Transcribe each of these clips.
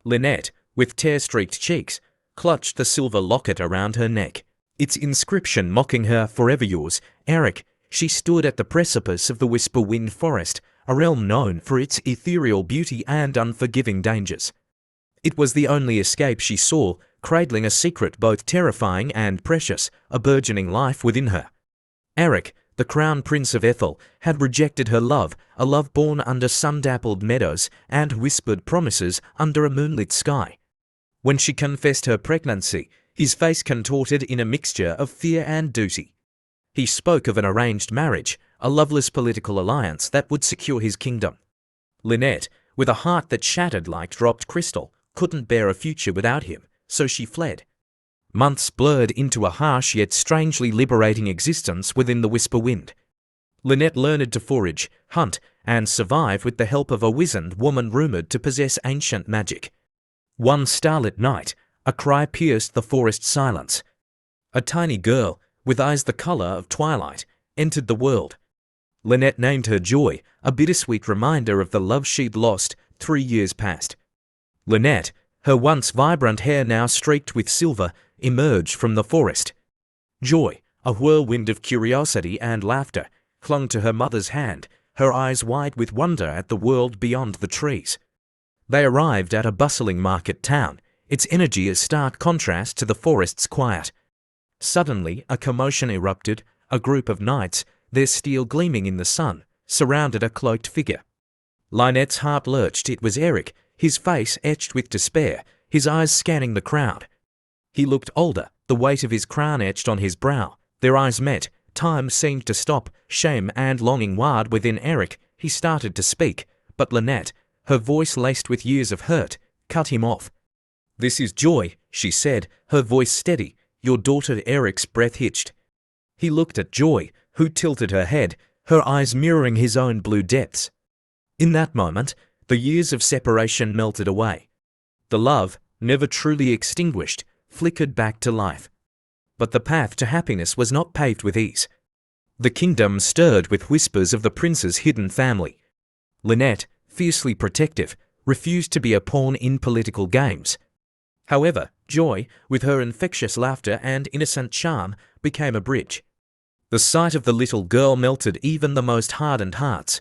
Lynette, with tear-streaked cheeks, clutched the silver locket around her neck, its inscription mocking her "Forever yours, Eric." She stood at the precipice of the Whisperwind forest, a realm known for its ethereal beauty and unforgiving dangers. It was the only escape she saw, cradling a secret both terrifying and precious, a burgeoning life within her. Eric, the crown prince of Ethel, had rejected her love, a love born under sun-dappled meadows and whispered promises under a moonlit sky. When she confessed her pregnancy, his face contorted in a mixture of fear and duty. He spoke of an arranged marriage, a loveless political alliance that would secure his kingdom. Lynette, with a heart that shattered like dropped crystal, couldn't bear a future without him, so she fled. Months blurred into a harsh yet strangely liberating existence within the Whisperwind. Lynette learned to forage, hunt, and survive with the help of a wizened woman rumoured to possess ancient magic. One starlit night, a cry pierced the forest silence. A tiny girl, with eyes the colour of twilight, entered the world. Lynette named her Joy, a bittersweet reminder of the love she'd lost 3 years past. Lynette, her once vibrant hair now streaked with silver, emerged from the forest. Joy, a whirlwind of curiosity and laughter, clung to her mother's hand, her eyes wide with wonder at the world beyond the trees. They arrived at a bustling market town, its energy a stark contrast to the forest's quiet. Suddenly, a commotion erupted. A group of knights, their steel gleaming in the sun, surrounded a cloaked figure. Lynette's heart lurched. It was Eric, his face etched with despair, his eyes scanning the crowd. He looked older, the weight of his crown etched on his brow. Their eyes met. Time seemed to stop. Shame and longing warred within Eric. He started to speak, but Lynette, her voice laced with years of hurt, cut him off. "This is Joy," she said, her voice steady. "Your daughter." Eric's breath hitched. He looked at Joy, who tilted her head, her eyes mirroring his own blue depths. In that moment, the years of separation melted away. The love, never truly extinguished, flickered back to life. But the path to happiness was not paved with ease. The kingdom stirred with whispers of the prince's hidden family. Lynette, fiercely protective, refused to be a pawn in political games. However, Joy, with her infectious laughter and innocent charm, became a bridge. The sight of the little girl melted even the most hardened hearts.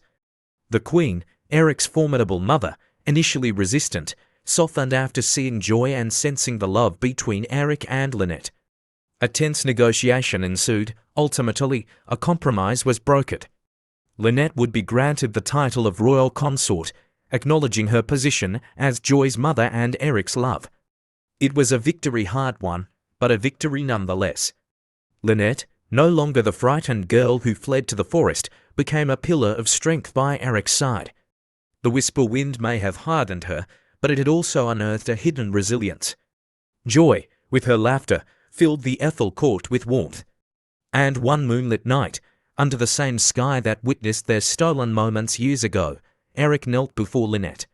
The Queen, Eric's formidable mother, initially resistant, softened after seeing Joy and sensing the love between Eric and Lynette. A tense negotiation ensued. Ultimately, a compromise was brokered. Lynette would be granted the title of royal consort, acknowledging her position as Joy's mother and Eric's love. It was a victory hard won, but a victory nonetheless. Lynette, no longer the frightened girl who fled to the forest, became a pillar of strength by Eric's side. The Whisperwind may have hardened her, but it had also unearthed a hidden resilience. Joy, with her laughter, filled the Ethel court with warmth. And one moonlit night, under the same sky that witnessed their stolen moments years ago, Eric knelt before Lynette.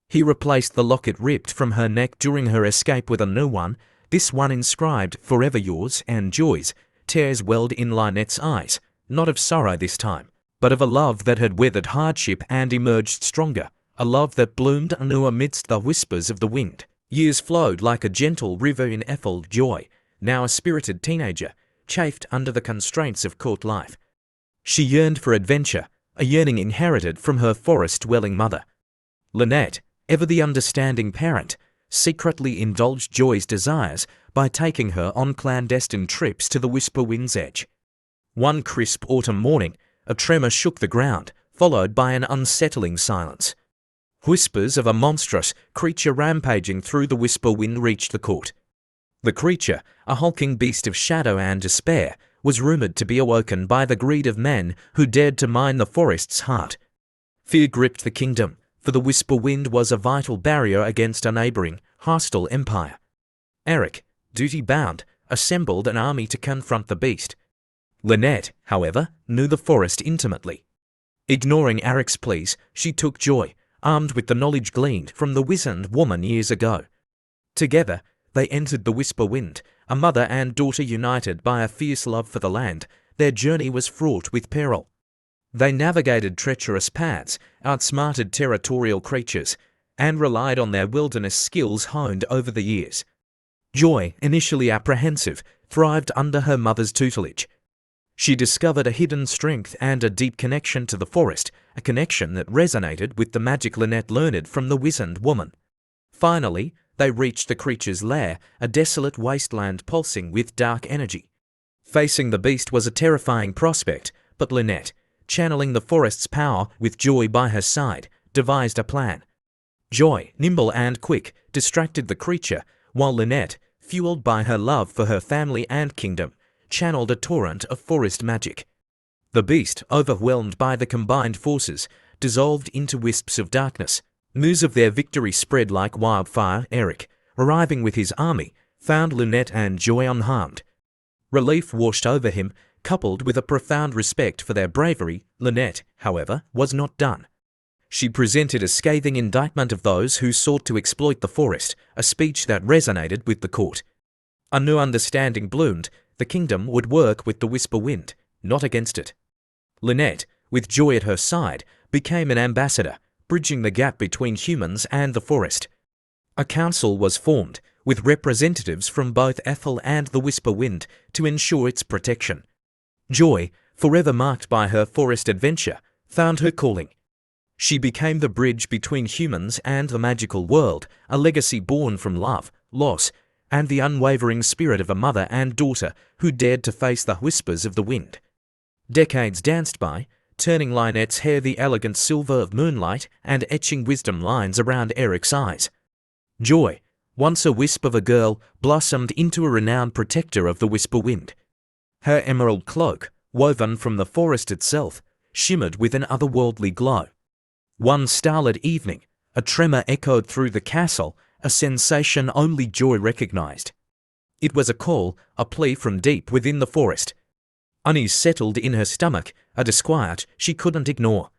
He replaced the locket ripped from her neck during her escape with a new one, this one inscribed "Forever yours" and Joy's. Tears welled in Lynette's eyes, not of sorrow this time, but of a love that had weathered hardship and emerged stronger, a love that bloomed anew amidst the whispers of the wind. Years flowed like a gentle river in Ethel. Joy, now a spirited teenager, chafed under the constraints of court life. She yearned for adventure, a yearning inherited from her forest-dwelling mother. Lynette, ever the understanding parent, secretly indulged Joy's desires by taking her on clandestine trips to the Whisperwind's edge. One crisp autumn morning, a tremor shook the ground, followed by an unsettling silence. Whispers of a monstrous creature rampaging through the Whisperwind reached the court. The creature, a hulking beast of shadow and despair, was rumoured to be awoken by the greed of men who dared to mine the forest's heart. Fear gripped the kingdom, for the Whisperwind was a vital barrier against a neighbouring, hostile empire. Eric, duty-bound, assembled an army to confront the beast. Lynette, however, knew the forest intimately. Ignoring Eric's pleas, she took Joy, armed with the knowledge gleaned from the wizened woman years ago. Together, they entered the Whisperwind, a mother and daughter united by a fierce love for the land. Their journey was fraught with peril. They navigated treacherous paths, outsmarted territorial creatures, and relied on their wilderness skills honed over the years. Joy, initially apprehensive, thrived under her mother's tutelage. She discovered a hidden strength and a deep connection to the forest, a connection that resonated with the magic Lynette learned from the wizened woman. Finally, they reached the creature's lair, a desolate wasteland pulsing with dark energy. Facing the beast was a terrifying prospect, but Lynette, channeling the forest's power with Joy by her side, devised a plan. Joy, nimble and quick, distracted the creature, while Lynette, fueled by her love for her family and kingdom, channeled a torrent of forest magic. The beast, overwhelmed by the combined forces, dissolved into wisps of darkness. News of their victory spread like wildfire. Eric, arriving with his army, found Lynette and Joy unharmed. Relief washed over him, coupled with a profound respect for their bravery. Lynette, however, was not done. She presented a scathing indictment of those who sought to exploit the forest, a speech that resonated with the court. A new understanding bloomed. The kingdom would work with the Whisperwind, not against it. Lynette, with Joy at her side, became an ambassador, bridging the gap between humans and the forest. A council was formed, with representatives from both Ethel and the Whisperwind to ensure its protection. Joy, forever marked by her forest adventure, found her calling. She became the bridge between humans and the magical world, a legacy born from love, loss, and the unwavering spirit of a mother and daughter who dared to face the whispers of the wind. Decades danced by, turning Lynette's hair the elegant silver of moonlight and etching wisdom lines around Eric's eyes. Joy, once a wisp of a girl, blossomed into a renowned protector of the Whisperwind. Her emerald cloak, woven from the forest itself, shimmered with an otherworldly glow. One starlit evening, a tremor echoed through the castle, a sensation only Joy recognized. It was a call, a plea from deep within the forest. Unease settled in her stomach, a disquiet she couldn't ignore.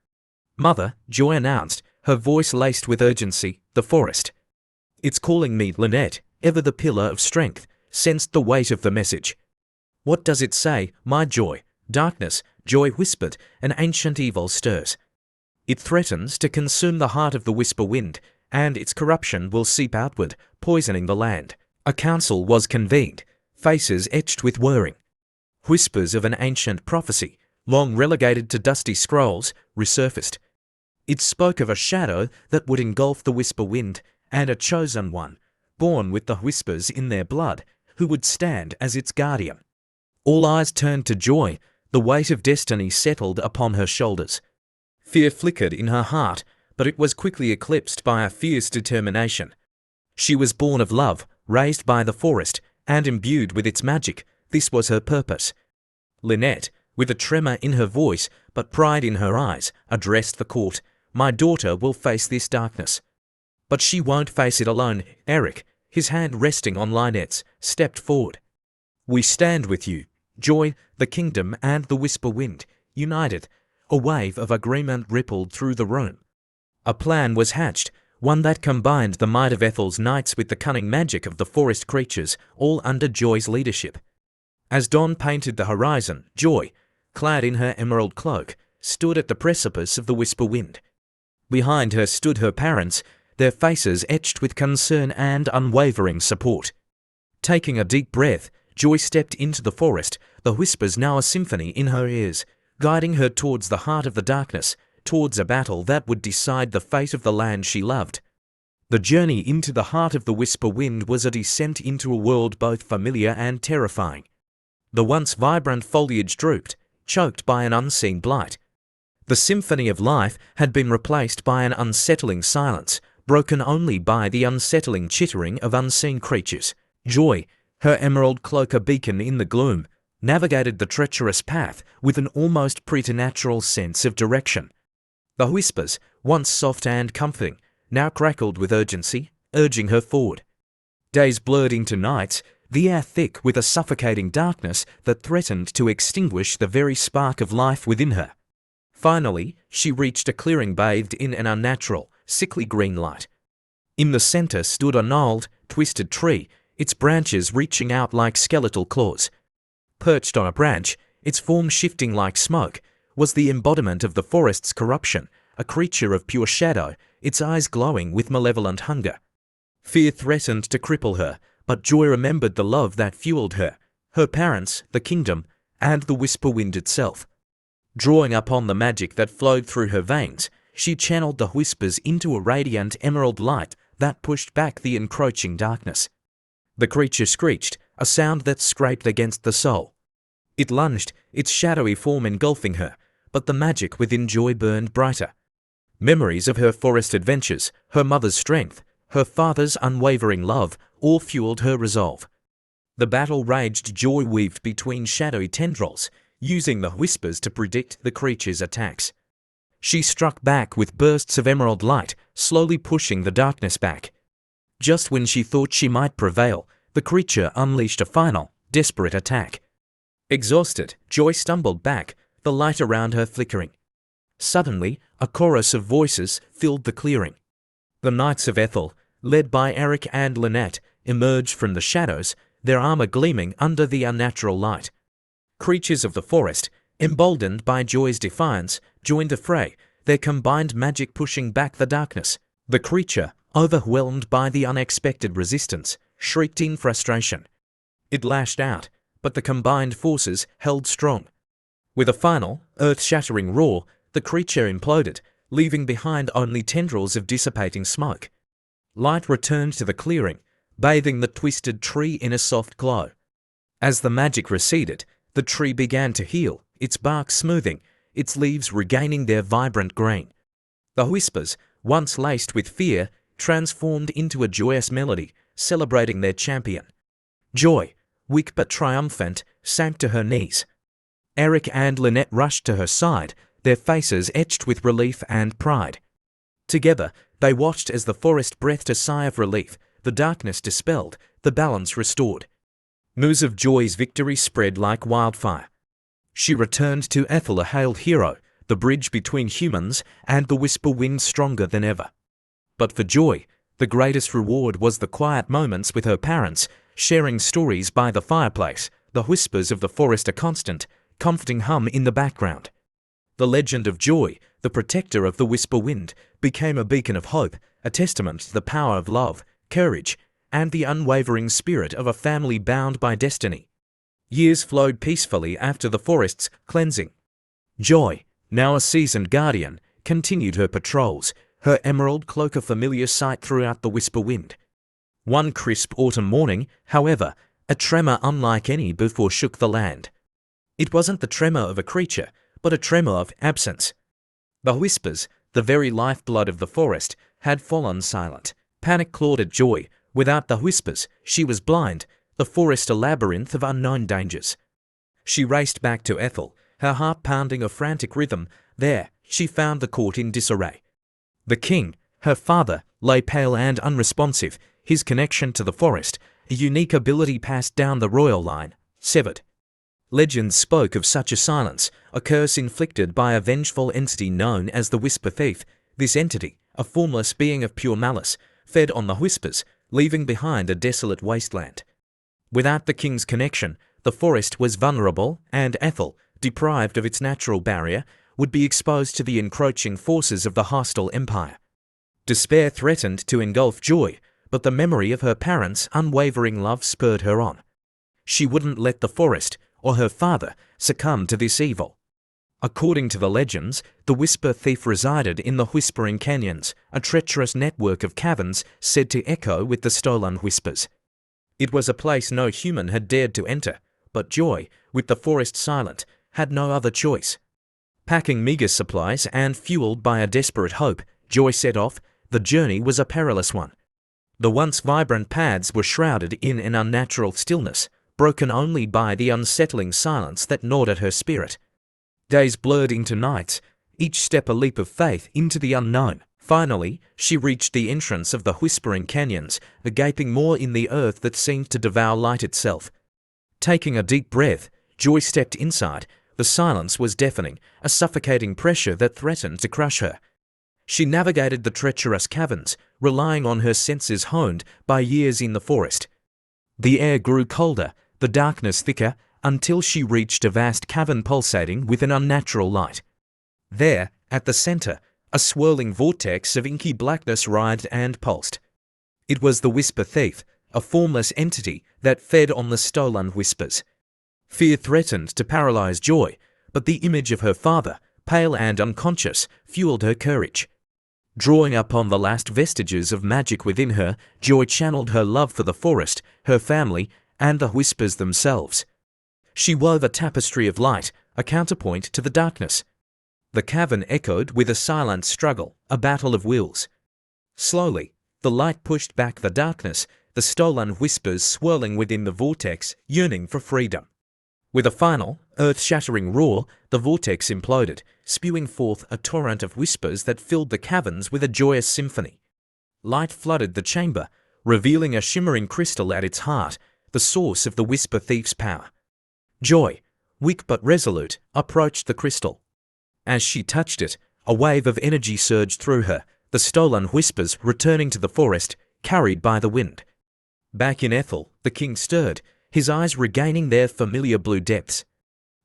"Mother," Joy announced, her voice laced with urgency, "the forest. It's calling me." Lynette, ever the pillar of strength, sensed the weight of the message. "What does it say, my Joy?" "Darkness," Joy whispered, "an ancient evil stirs. It threatens to consume the heart of the Whisperwind, and its corruption will seep outward, poisoning the land." A council was convened, faces etched with whirring. Whispers of an ancient prophecy, long relegated to dusty scrolls, resurfaced. It spoke of a shadow that would engulf the Whisperwind, and a chosen one, born with the whispers in their blood, who would stand as its guardian. All eyes turned to Joy. The weight of destiny settled upon her shoulders. Fear flickered in her heart, but it was quickly eclipsed by a fierce determination. She was born of love, raised by the forest, and imbued with its magic. This was her purpose. Lynette, with a tremor in her voice but pride in her eyes, addressed the court. "My daughter will face this darkness. But she won't face it alone." Eric, his hand resting on Lynette's, stepped forward. "We stand with you, Joy, the kingdom and the Whisperwind, united." A wave of agreement rippled through the room. A plan was hatched, one that combined the might of Ethel's knights with the cunning magic of the forest creatures, all under Joy's leadership. As dawn painted the horizon, Joy, clad in her emerald cloak, stood at the precipice of the Whisperwind. Behind her stood her parents, their faces etched with concern and unwavering support. Taking a deep breath, Joy stepped into the forest, the whispers now a symphony in her ears, guiding her towards the heart of the darkness, towards a battle that would decide the fate of the land she loved. The journey into the heart of the Whisperwind was a descent into a world both familiar and terrifying. The once vibrant foliage drooped, choked by an unseen blight. The symphony of life had been replaced by an unsettling silence, broken only by the unsettling chittering of unseen creatures. Joy, her emerald cloak a beacon in the gloom, navigated the treacherous path with an almost preternatural sense of direction. The whispers, once soft and comforting, now crackled with urgency, urging her forward. Days blurred into nights, the air thick with a suffocating darkness that threatened to extinguish the very spark of life within her. Finally, she reached a clearing bathed in an unnatural, sickly green light. In the center stood a gnarled, twisted tree, its branches reaching out like skeletal claws. Perched on a branch, its form shifting like smoke, was the embodiment of the forest's corruption, a creature of pure shadow, its eyes glowing with malevolent hunger. Fear threatened to cripple her, but Joy remembered the love that fueled her, her parents, the kingdom, and the Whisperwind itself. Drawing upon the magic that flowed through her veins, she channeled the whispers into a radiant emerald light that pushed back the encroaching darkness. The creature screeched, a sound that scraped against the soul. It lunged, its shadowy form engulfing her, but the magic within Joy burned brighter. Memories of her forest adventures, her mother's strength, her father's unwavering love, all fueled her resolve. The battle raged. Joy weaved between shadowy tendrils, using the whispers to predict the creature's attacks. She struck back with bursts of emerald light, slowly pushing the darkness back. Just when she thought she might prevail, the creature unleashed a final, desperate attack. Exhausted, Joy stumbled back, the light around her flickering. Suddenly, a chorus of voices filled the clearing. The Knights of Ethel, led by Eric and Lynette, emerged from the shadows, their armor gleaming under the unnatural light. Creatures of the forest, emboldened by Joy's defiance, joined the fray, their combined magic pushing back the darkness. The creature, overwhelmed by the unexpected resistance, shrieked in frustration. It lashed out, but the combined forces held strong. With a final, earth-shattering roar, the creature imploded, leaving behind only tendrils of dissipating smoke. Light returned to the clearing, bathing the twisted tree in a soft glow. As the magic receded, the tree began to heal, its bark smoothing, its leaves regaining their vibrant green. The whispers, once laced with fear, transformed into a joyous melody, celebrating their champion. Joy, weak but triumphant, sank to her knees. Eric and Lynette rushed to her side, their faces etched with relief and pride. Together, they watched as the forest breathed a sigh of relief, the darkness dispelled, the balance restored. News of Joy's victory spread like wildfire. She returned to Ethel a hailed hero, the bridge between humans and the Whisperwind stronger than ever. But for Joy, the greatest reward was the quiet moments with her parents, sharing stories by the fireplace, the whispers of the forest a constant, comforting hum in the background. The legend of Joy, the protector of the Whisperwind, became a beacon of hope, a testament to the power of love, courage, and the unwavering spirit of a family bound by destiny. Years flowed peacefully after the forest's cleansing. Joy, now a seasoned guardian, continued her patrols, her emerald cloak a familiar sight throughout the Whisperwind. One crisp autumn morning, however, a tremor unlike any before shook the land. It wasn't the tremor of a creature, but a tremor of absence. The whispers, the very lifeblood of the forest, had fallen silent. Panic clawed at Joy. Without the whispers, she was blind, the forest a labyrinth of unknown dangers. She raced back to Ethel, her heart pounding a frantic rhythm. There, she found the court in disarray. The king, her father, lay pale and unresponsive, his connection to the forest, a unique ability passed down the royal line, severed. Legends spoke of such a silence, a curse inflicted by a vengeful entity known as the Whisper Thief. This entity, a formless being of pure malice, fed on the whispers, leaving behind a desolate wasteland. Without the king's connection, the forest was vulnerable, and Ethel, deprived of its natural barrier, would be exposed to the encroaching forces of the hostile empire. Despair threatened to engulf Joy, but the memory of her parents' unwavering love spurred her on. She wouldn't let the forest, or her father, succumb to this evil. According to the legends, the Whisper Thief resided in the Whispering Canyons, a treacherous network of caverns said to echo with the stolen whispers. It was a place no human had dared to enter, but Joy, with the forest silent, had no other choice. Packing meagre supplies and fueled by a desperate hope, Joy set off. The journey was a perilous one. The once vibrant paths were shrouded in an unnatural stillness, broken only by the unsettling silence that gnawed at her spirit. Days blurred into nights, each step a leap of faith into the unknown. Finally, she reached the entrance of the Whispering Canyons, a gaping maw in the earth that seemed to devour light itself. Taking a deep breath, Joy stepped inside. The silence was deafening, a suffocating pressure that threatened to crush her. She navigated the treacherous caverns, relying on her senses honed by years in the forest. The air grew colder, the darkness thicker, until she reached a vast cavern pulsating with an unnatural light. There, at the center, A swirling vortex of inky blackness writhed and pulsed. It was the Whisper Thief, a formless entity that fed on the stolen whispers. Fear threatened to paralyze Joy, but the image of her father, pale and unconscious, fueled her courage. Drawing upon the last vestiges of magic within her, Joy channeled her love for the forest, her family, and the whispers themselves. She wove a tapestry of light, a counterpoint to the darkness. The cavern echoed with a silent struggle, a battle of wills. Slowly, the light pushed back the darkness, the stolen whispers swirling within the vortex, yearning for freedom. With a final, earth-shattering roar, the vortex imploded, spewing forth a torrent of whispers that filled the caverns with a joyous symphony. Light flooded the chamber, revealing a shimmering crystal at its heart, the source of the Whisper Thief's power. Joy, weak but resolute, approached the crystal. As she touched it, a wave of energy surged through her, the stolen whispers returning to the forest, carried by the wind. Back in Ethel, the king stirred, his eyes regaining their familiar blue depths.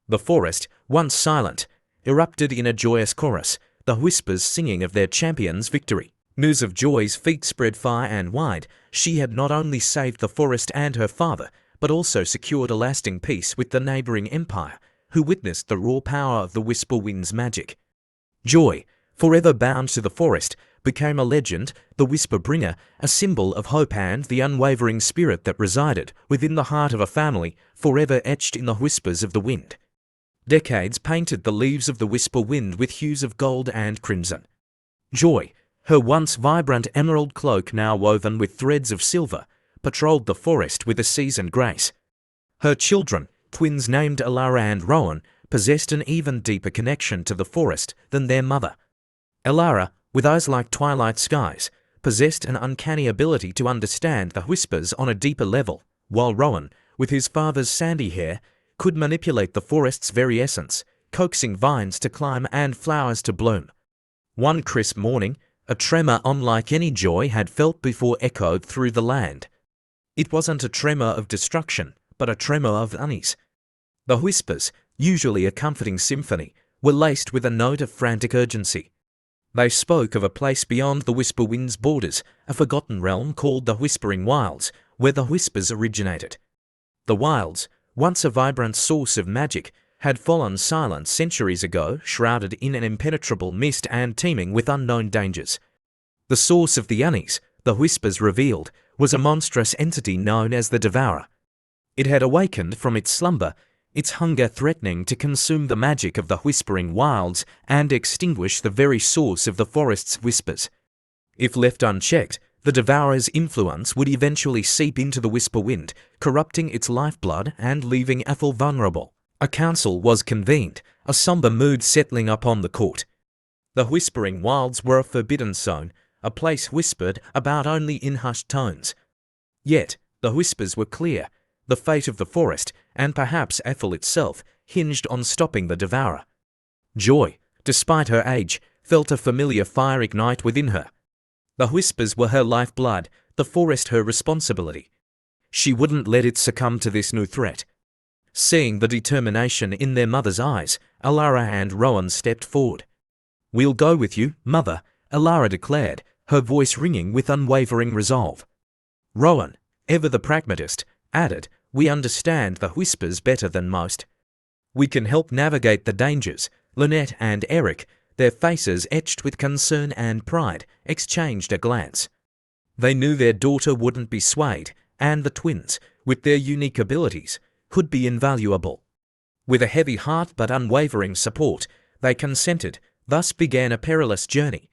The forest, once silent, erupted in a joyous chorus, the whispers singing of their champion's victory. News of Joy's feat spread far and wide. She had not only saved the forest and her father, but also secured a lasting peace with the neighbouring empire, who witnessed the raw power of the Whisperwind's magic. Joy, forever bound to the forest, became a legend, the Whisper Bringer, a symbol of hope and the unwavering spirit that resided within the heart of a family, forever etched in the whispers of the wind. Decades painted the leaves of the Whisper Wind with hues of gold and crimson. Joy, her once vibrant emerald cloak now woven with threads of silver, patrolled the forest with a seasoned grace. Her children, twins named Elara and Rowan, possessed an even deeper connection to the forest than their mother. Elara, with eyes like twilight skies, possessed an uncanny ability to understand the whispers on a deeper level, while Rowan, with his father's sandy hair, could manipulate the forest's very essence, coaxing vines to climb and flowers to bloom. One crisp morning, a tremor unlike any Joy had felt before echoed through the land. It wasn't a tremor of destruction, but a tremor of unease. The whispers, usually a comforting symphony, were laced with a note of frantic urgency. They spoke of a place beyond the Whisperwind's borders, a forgotten realm called the Whispering Wilds, where the whispers originated. The wilds, once a vibrant source of magic, had fallen silent centuries ago, shrouded in an impenetrable mist and teeming with unknown dangers. The source of the unease, the whispers revealed, was a monstrous entity known as the Devourer. It had awakened from its slumber, its hunger threatening to consume the magic of the Whispering Wilds and extinguish the very source of the forest's whispers. If left unchecked, the Devourer's influence would eventually seep into the Whisperwind, corrupting its lifeblood and leaving Ethel vulnerable. A council was convened, a somber mood settling upon the court. The Whispering Wilds were a forbidden zone, a place whispered about only in hushed tones. Yet, the whispers were clear. The fate of the forest, and perhaps Ethel itself, hinged on stopping the Devourer. Joy, despite her age, felt a familiar fire ignite within her. The whispers were her lifeblood, the forest her responsibility. She wouldn't let it succumb to this new threat. Seeing the determination in their mother's eyes, Elara and Rowan stepped forward. "We'll go with you, Mother," Elara declared, her voice ringing with unwavering resolve. Rowan, ever the pragmatist, added, "We understand the whispers better than most. We can help navigate the dangers." Lynette and Eric, their faces etched with concern and pride, exchanged a glance. They knew their daughter wouldn't be swayed, and the twins, with their unique abilities, could be invaluable. With a heavy heart but unwavering support, they consented, thus began a perilous journey.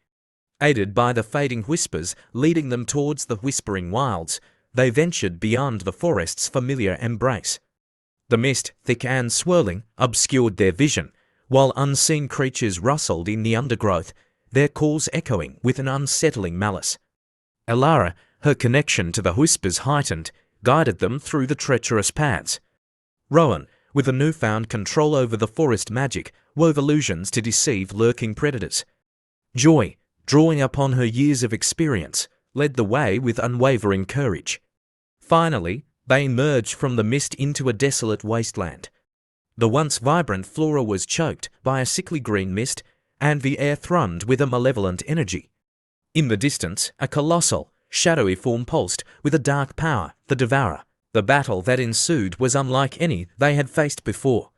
Aided by the fading whispers leading them towards the Whispering Wilds, they ventured beyond the forest's familiar embrace. The mist, thick and swirling, obscured their vision, while unseen creatures rustled in the undergrowth, their calls echoing with an unsettling malice. Elara, her connection to the whispers heightened, guided them through the treacherous paths. Rowan, with a newfound control over the forest magic, wove illusions to deceive lurking predators. Joy, drawing upon her years of experience, led the way with unwavering courage. Finally, they emerged from the mist into a desolate wasteland. The once vibrant flora was choked by a sickly green mist, and the air thrummed with a malevolent energy. In the distance, a colossal, shadowy form pulsed with a dark power, the Devourer. The battle that ensued was unlike any they had faced before.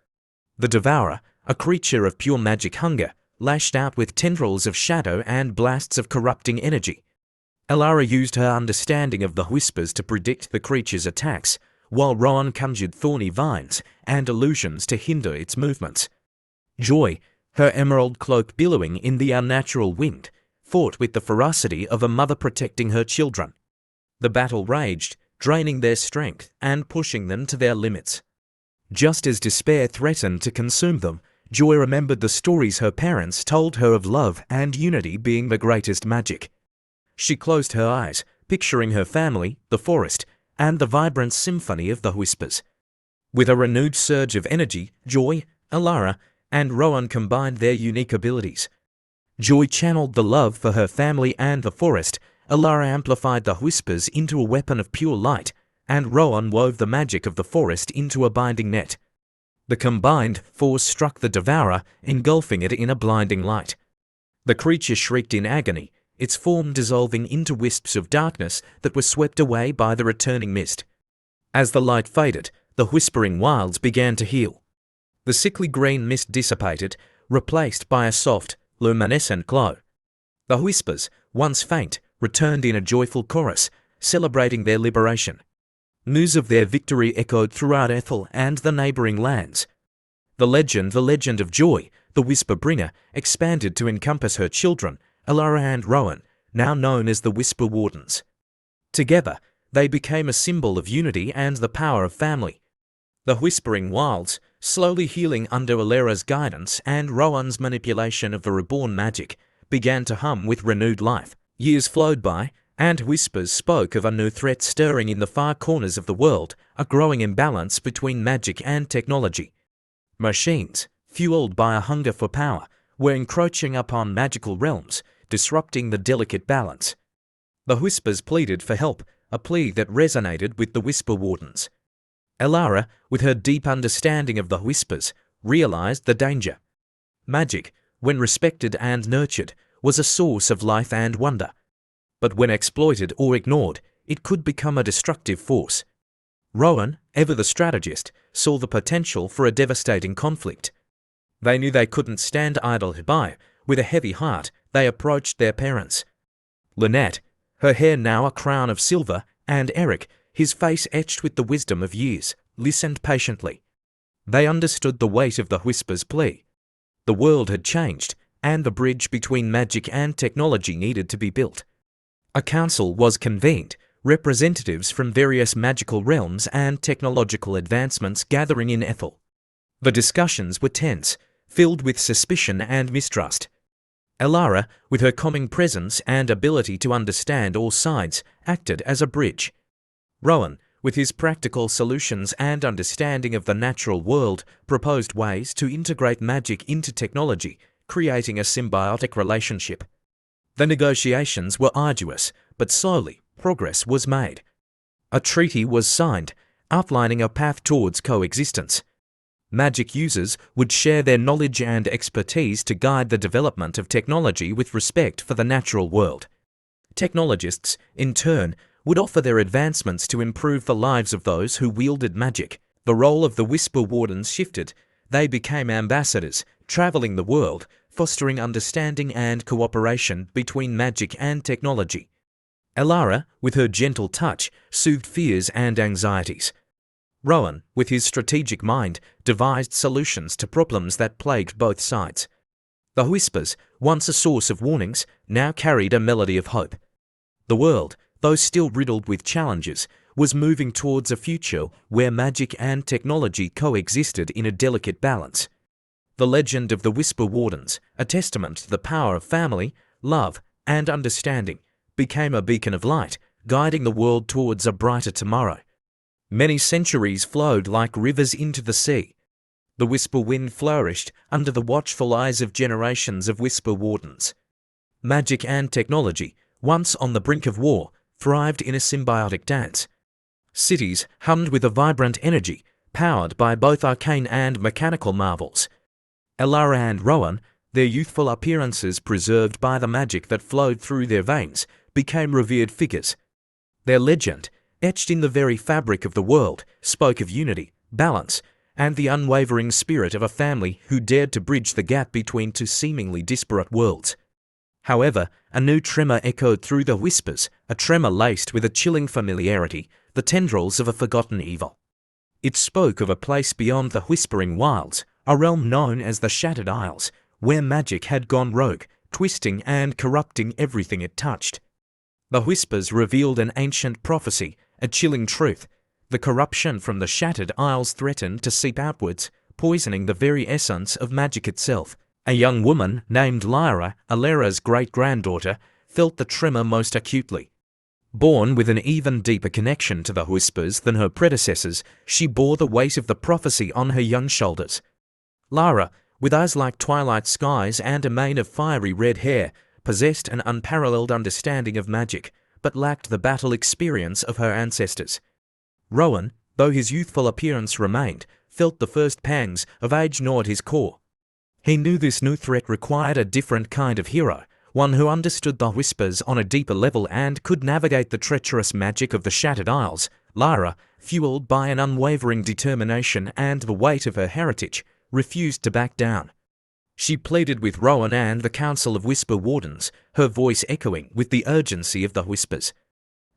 The Devourer, a creature of pure magic hunger, lashed out with tendrils of shadow and blasts of corrupting energy. Elara used her understanding of the whispers to predict the creature's attacks, while Rowan conjured thorny vines and illusions to hinder its movements. Joy, her emerald cloak billowing in the unnatural wind, fought with the ferocity of a mother protecting her children. The battle raged, draining their strength and pushing them to their limits. Just as despair threatened to consume them, Joy remembered the stories her parents told her of love and unity being the greatest magic. She closed her eyes, picturing her family, the forest, and the vibrant symphony of the whispers. With a renewed surge of energy, Joy, Elara, and Rowan combined their unique abilities. Joy channeled the love for her family and the forest, Elara amplified the whispers into a weapon of pure light, and Rowan wove the magic of the forest into a binding net. The combined force struck the Devourer, engulfing it in a blinding light. The creature shrieked in agony, its form dissolving into wisps of darkness that were swept away by the returning mist. As the light faded, the whispering wilds began to heal. The sickly green mist dissipated, replaced by a soft, luminescent glow. The whispers, once faint, returned in a joyful chorus, celebrating their liberation. News of their victory echoed throughout Ethel and the neighbouring lands. The legend of Joy, the Whisper Bringer, expanded to encompass her children, Elara and Rowan, now known as the Whisper Wardens. Together, they became a symbol of unity and the power of family. The whispering wilds, slowly healing under Elara's guidance and Rowan's manipulation of the reborn magic, began to hum with renewed life. Years flowed by, and whispers spoke of a new threat stirring in the far corners of the world, a growing imbalance between magic and technology. Machines, fueled by a hunger for power, were encroaching upon magical realms, disrupting the delicate balance. The whispers pleaded for help, a plea that resonated with the Whisper Wardens. Elara, with her deep understanding of the whispers, realized the danger. Magic, when respected and nurtured, was a source of life and wonder. But when exploited or ignored, it could become a destructive force. Rowan, ever the strategist, saw the potential for a devastating conflict. They knew they couldn't stand idle by. With a heavy heart, they approached their parents. Lynette, her hair now a crown of silver, and Eric, his face etched with the wisdom of years, listened patiently. They understood the weight of the whisper's plea. The world had changed, and the bridge between magic and technology needed to be built. A council was convened, representatives from various magical realms and technological advancements gathering in Ethel. The discussions were tense, filled with suspicion and mistrust. Elara, with her calming presence and ability to understand all sides, acted as a bridge. Rowan, with his practical solutions and understanding of the natural world, proposed ways to integrate magic into technology, creating a symbiotic relationship. The negotiations were arduous, but slowly progress was made. A treaty was signed, outlining a path towards coexistence. Magic users would share their knowledge and expertise to guide the development of technology with respect for the natural world. Technologists, in turn, would offer their advancements to improve the lives of those who wielded magic. The role of the Whisper Wardens shifted. They became ambassadors, traveling the world, fostering understanding and cooperation between magic and technology. Elara, with her gentle touch, soothed fears and anxieties. Rowan, with his strategic mind, devised solutions to problems that plagued both sides. The whispers, once a source of warnings, now carried a melody of hope. The world, though still riddled with challenges, was moving towards a future where magic and technology coexisted in a delicate balance. The legend of the Whisper Wardens, a testament to the power of family, love, and understanding, became a beacon of light, guiding the world towards a brighter tomorrow. Many centuries flowed like rivers into the sea. The Whisper Wind flourished under the watchful eyes of generations of Whisper Wardens. Magic and technology, once on the brink of war, thrived in a symbiotic dance. Cities hummed with a vibrant energy, powered by both arcane and mechanical marvels. Elara and Rowan, Their youthful appearances, preserved by the magic that flowed through their veins, became revered figures. Their legend, etched in the very fabric of the world, spoke of unity, balance, and the unwavering spirit of a family who dared to bridge the gap between two seemingly disparate worlds. However, a new tremor echoed through the whispers, a tremor laced with a chilling familiarity, the tendrils of a forgotten evil. It spoke of a place beyond the whispering wilds, a realm known as the Shattered Isles, where magic had gone rogue, twisting and corrupting everything it touched. The whispers revealed an ancient prophecy, a chilling truth. The corruption from the Shattered Isles threatened to seep outwards, poisoning the very essence of magic itself. A young woman named Elara, Elara's great-granddaughter, felt the tremor most acutely. Born with an even deeper connection to the whispers than her predecessors, she bore the weight of the prophecy on her young shoulders. Elara, with eyes like twilight skies and a mane of fiery red hair, possessed an unparalleled understanding of magic, but lacked the battle experience of her ancestors. Rowan, though his youthful appearance remained, felt the first pangs of age gnaw at his core. He knew this new threat required a different kind of hero, one who understood the whispers on a deeper level and could navigate the treacherous magic of the Shattered Isles. Elara, fueled by an unwavering determination and the weight of her heritage, refused to back down. She pleaded with Rowan and the Council of Whisper Wardens, her voice echoing with the urgency of the whispers.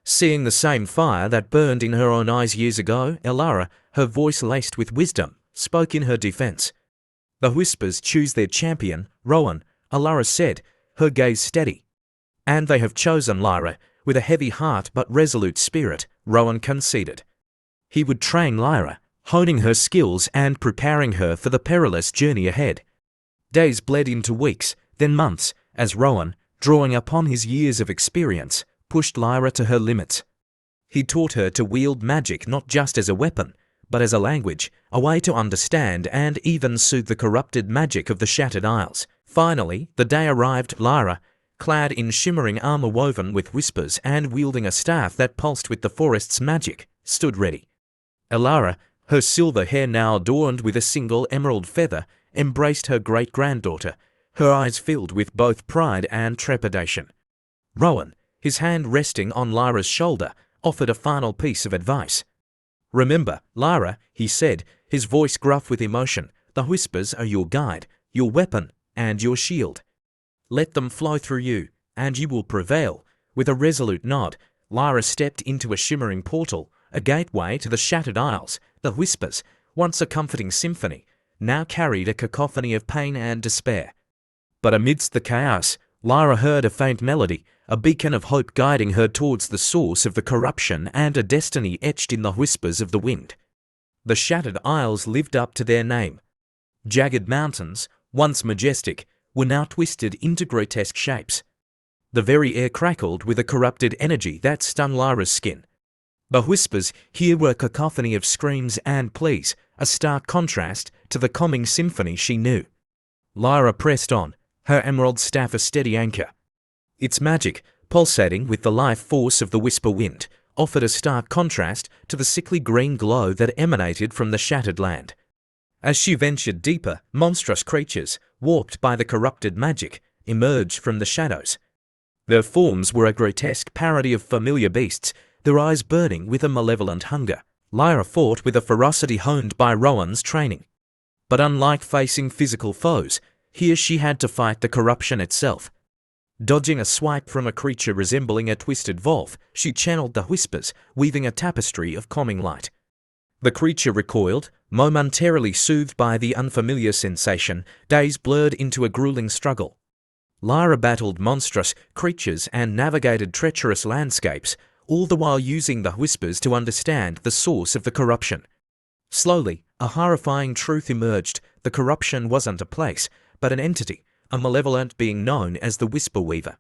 Seeing the same fire that burned in her own eyes years ago, Elara, her voice laced with wisdom, spoke in her defense. The whispers choose their champion, Rowan, Elara said, her gaze steady. And they have chosen Elara, with a heavy heart but resolute spirit, Rowan conceded. He would train Elara, honing her skills and preparing her for the perilous journey ahead. Days bled into weeks, then months, as Rowan, drawing upon his years of experience, pushed Elara to her limits. He taught her to wield magic not just as a weapon, but as a language, a way to understand and even soothe the corrupted magic of the Shattered Isles. Finally, the day arrived. Elara, clad in shimmering armor woven with whispers and wielding a staff that pulsed with the forest's magic, stood ready. Elara, her silver hair now adorned with a single emerald feather, embraced her great-granddaughter, her eyes filled with both pride and trepidation. Rowan, his hand resting on Elara's shoulder, offered a final piece of advice. "Remember, Elara," he said, his voice gruff with emotion, "the whispers are your guide, your weapon, and your shield. Let them flow through you, and you will prevail." With a resolute nod, Elara stepped into a shimmering portal, a gateway to the Shattered Isles. The whispers, once a comforting symphony, now carried a cacophony of pain and despair. But amidst the chaos, Elara heard a faint melody, a beacon of hope guiding her towards the source of the corruption and a destiny etched in the whispers of the wind. The Shattered Isles lived up to their name. Jagged mountains, once majestic, were now twisted into grotesque shapes. The very air crackled with a corrupted energy that stung Elara's skin. The whispers here were a cacophony of screams and pleas, a stark contrast to the calming symphony she knew. Elara pressed on, her emerald staff a steady anchor. Its magic, pulsating with the life force of the Whisperwind, offered a stark contrast to the sickly green glow that emanated from the shattered land. As she ventured deeper, monstrous creatures, warped by the corrupted magic, emerged from the shadows. Their forms were a grotesque parody of familiar beasts, their eyes burning with a malevolent hunger. Elara fought with a ferocity honed by Rowan's training. But unlike facing physical foes, here she had to fight the corruption itself. Dodging a swipe from a creature resembling a twisted wolf, she channeled the whispers, weaving a tapestry of calming light. The creature recoiled, momentarily soothed by the unfamiliar sensation, days blurred into a grueling struggle. Elara battled monstrous creatures and navigated treacherous landscapes, all the while using the whispers to understand the source of the corruption. Slowly, a horrifying truth emerged. The corruption wasn't a place, but an entity, a malevolent being known as the Whisper Weaver.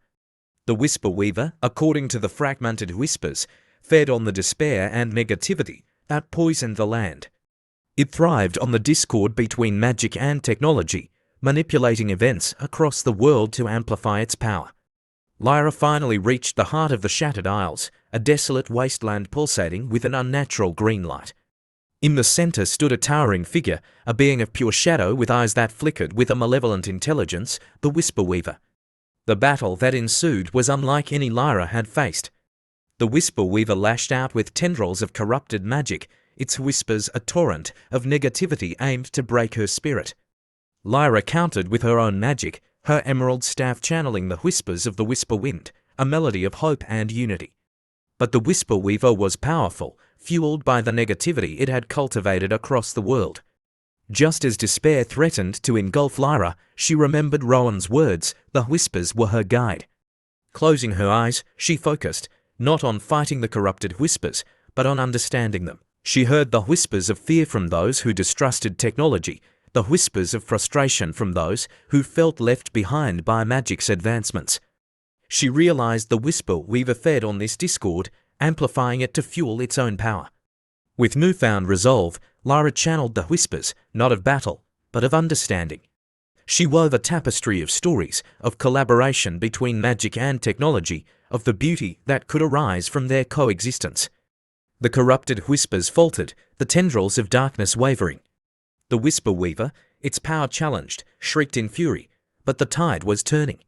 The Whisper Weaver, according to the fragmented whispers, fed on the despair and negativity that poisoned the land. It thrived on the discord between magic and technology, manipulating events across the world to amplify its power. Elara finally reached the heart of the Shattered Isles, a desolate wasteland pulsating with an unnatural green light. In the center stood a towering figure, a being of pure shadow with eyes that flickered with a malevolent intelligence, the Whisper Weaver. The battle that ensued was unlike any Elara had faced. The Whisper Weaver lashed out with tendrils of corrupted magic, its whispers a torrent of negativity aimed to break her spirit. Elara countered with her own magic, her emerald staff channeling the whispers of the Whisperwind, a melody of hope and unity. But the Whisper Weaver was powerful, fueled by the negativity it had cultivated across the world. Just as despair threatened to engulf Elara, she remembered Rowan's words, the whispers were her guide. Closing her eyes, she focused, not on fighting the corrupted whispers, but on understanding them. She heard the whispers of fear from those who distrusted technology, the whispers of frustration from those who felt left behind by magic's advancements. She realized the Whisper Weaver fed on this discord, amplifying it to fuel its own power. With newfound resolve, Elara channeled the whispers, not of battle, but of understanding. She wove a tapestry of stories, of collaboration between magic and technology, of the beauty that could arise from their coexistence. The corrupted whispers faltered, the tendrils of darkness wavering. The Whisper Weaver, its power challenged, shrieked in fury, but the tide was turning.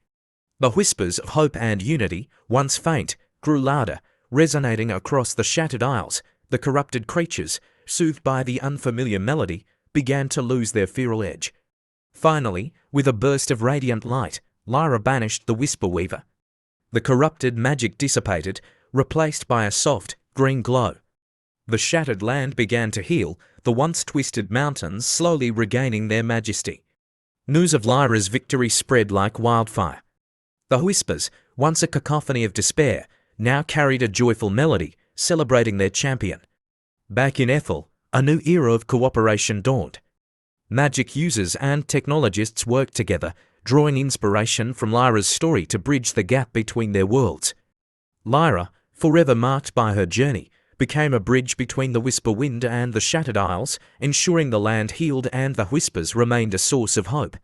The whispers of hope and unity, once faint, grew louder, resonating across the shattered isles. The corrupted creatures, soothed by the unfamiliar melody, began to lose their feral edge. Finally, with a burst of radiant light, Elara banished the Whisper Weaver. The corrupted magic dissipated, replaced by a soft, green glow. The shattered land began to heal, the once twisted mountains slowly regaining their majesty. News of Elara's victory spread like wildfire. The whispers, once a cacophony of despair, now carried a joyful melody, celebrating their champion. Back in Ethel, a new era of cooperation dawned. Magic users and technologists worked together, drawing inspiration from Elara's story to bridge the gap between their worlds. Elara, forever marked by her journey, became a bridge between the Whisperwind and the Shattered Isles, ensuring the land healed and the whispers remained a source of hope.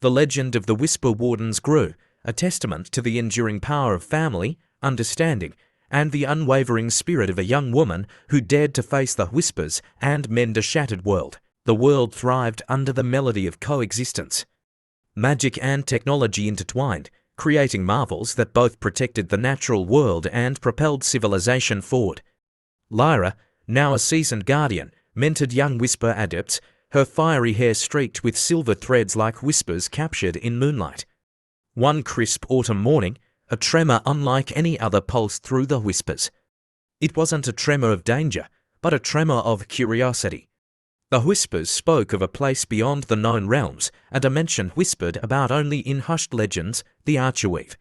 The legend of the Whisper Wardens grew, a testament to the enduring power of family, understanding, and the unwavering spirit of a young woman who dared to face the whispers and mend a shattered world. The world thrived under the melody of coexistence. Magic and technology intertwined, creating marvels that both protected the natural world and propelled civilization forward. Elara, now a seasoned guardian, mentored young Whisper adepts, her fiery hair streaked with silver threads like whispers captured in moonlight. One crisp autumn morning, a tremor unlike any other pulsed through the whispers. It wasn't a tremor of danger, but a tremor of curiosity. The whispers spoke of a place beyond the known realms, a dimension whispered about only in hushed legends, the Archerweave.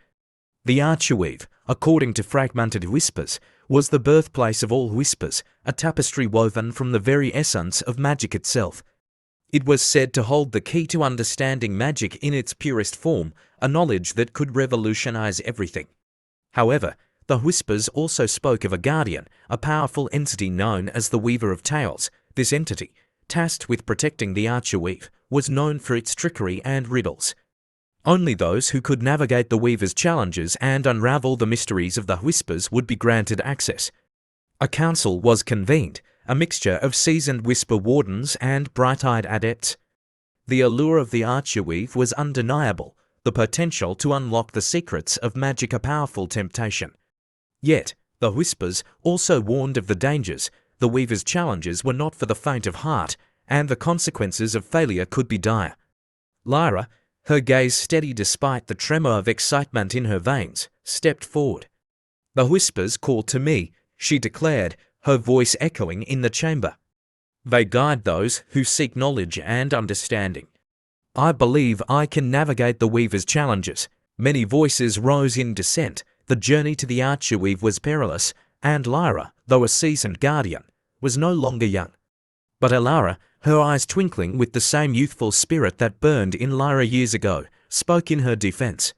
The Archerweave, according to fragmented whispers, was the birthplace of all whispers, a tapestry woven from the very essence of magic itself. It was said to hold the key to understanding magic in its purest form, a knowledge that could revolutionize everything. However, the whispers also spoke of a guardian, a powerful entity known as the Weaver of Tales. This entity, tasked with protecting the Archerweave, was known for its trickery and riddles. Only those who could navigate the Weaver's challenges and unravel the mysteries of the whispers would be granted access. A council was convened, a mixture of seasoned Whisper Wardens and bright-eyed adepts. The allure of the Archerweave was undeniable, the potential to unlock the secrets of magic a powerful temptation. Yet, the whispers also warned of the dangers. The Weaver's challenges were not for the faint of heart, and the consequences of failure could be dire. Elara, her gaze steady despite the tremor of excitement in her veins, stepped forward. "The whispers call to me," she declared, her voice echoing in the chamber. "They guide those who seek knowledge and understanding. I believe I can navigate the Weaver's challenges." Many voices rose in dissent. The journey to the Archerweave was perilous, and Elara, though a seasoned guardian, was no longer young. But Elara, her eyes twinkling with the same youthful spirit that burned in Elara years ago, spoke in her defense.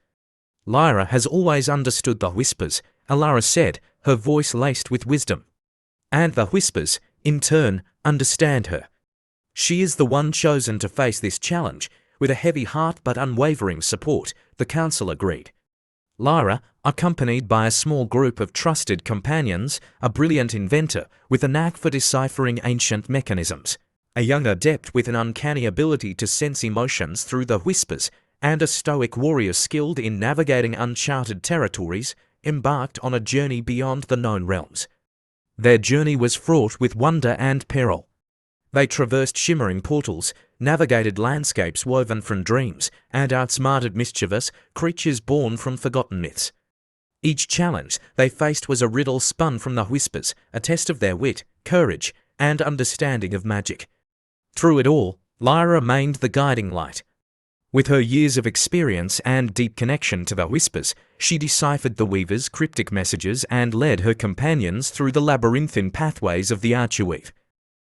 "Elara has always understood the whispers," Elara said, her voice laced with wisdom. "And the whispers, in turn, understand her. She is the one chosen to face this challenge, with a heavy heart but unwavering support," the council agreed. Lyra, accompanied by a small group of trusted companions, a brilliant inventor with a knack for deciphering ancient mechanisms, a young adept with an uncanny ability to sense emotions through the whispers, and a stoic warrior skilled in navigating uncharted territories, embarked on a journey beyond the known realms. Their journey was fraught with wonder and peril. They traversed shimmering portals, navigated landscapes woven from dreams, and outsmarted mischievous creatures born from forgotten myths. Each challenge they faced was a riddle spun from the whispers, a test of their wit, courage, and understanding of magic. Through it all, Lyra remained the guiding light. With her years of experience and deep connection to the whispers, she deciphered the Weaver's cryptic messages and led her companions through the labyrinthine pathways of the Archerweave.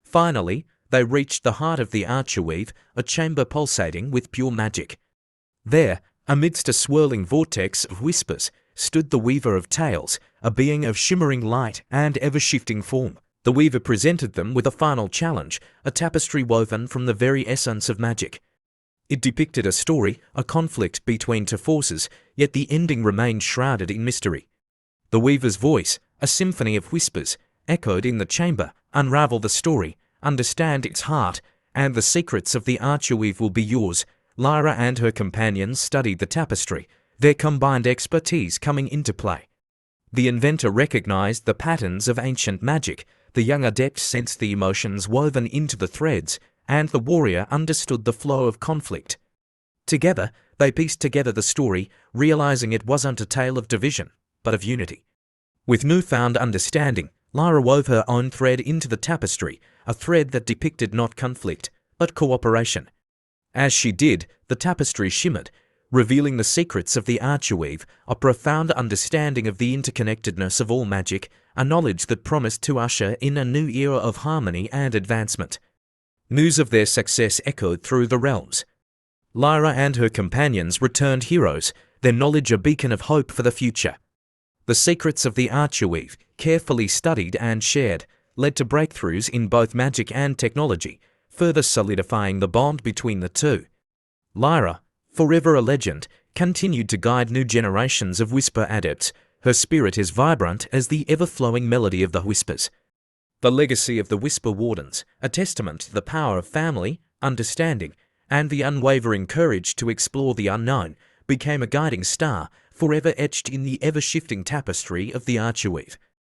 Finally, they reached the heart of the Archerweave, a chamber pulsating with pure magic. There, amidst a swirling vortex of whispers, stood the Weaver of Tales, a being of shimmering light and ever-shifting form. The Weaver presented them with a final challenge, a tapestry woven from the very essence of magic. It depicted a story, a conflict between two forces, yet the ending remained shrouded in mystery. The Weaver's voice, a symphony of whispers, echoed in the chamber. Unravel the story, understand its heart, and the secrets of the Archerweave will be yours. Lyra and her companions studied the tapestry, their combined expertise coming into play. The inventor recognized the patterns of ancient magic, the young adept sensed the emotions woven into the threads, and the warrior understood the flow of conflict. Together, they pieced together the story, realizing it wasn't a tale of division, but of unity. With newfound understanding, Lyra wove her own thread into the tapestry, a thread that depicted not conflict, but cooperation. As she did, the tapestry shimmered, revealing the secrets of the Archerweave, a profound understanding of the interconnectedness of all magic, a knowledge that promised to usher in a new era of harmony and advancement. News of their success echoed through the realms. Lyra and her companions returned heroes, their knowledge a beacon of hope for the future. The secrets of the Archerweave, carefully studied and shared, led to breakthroughs in both magic and technology, further solidifying the bond between the two. Lyra, forever a legend, continued to guide new generations of whisper adepts. Her spirit is vibrant as the ever-flowing melody of the whispers. The legacy of the Whisper Wardens, a testament to the power of family, understanding, and the unwavering courage to explore the unknown, became a guiding star, forever etched in the ever-shifting tapestry of the Archerweave.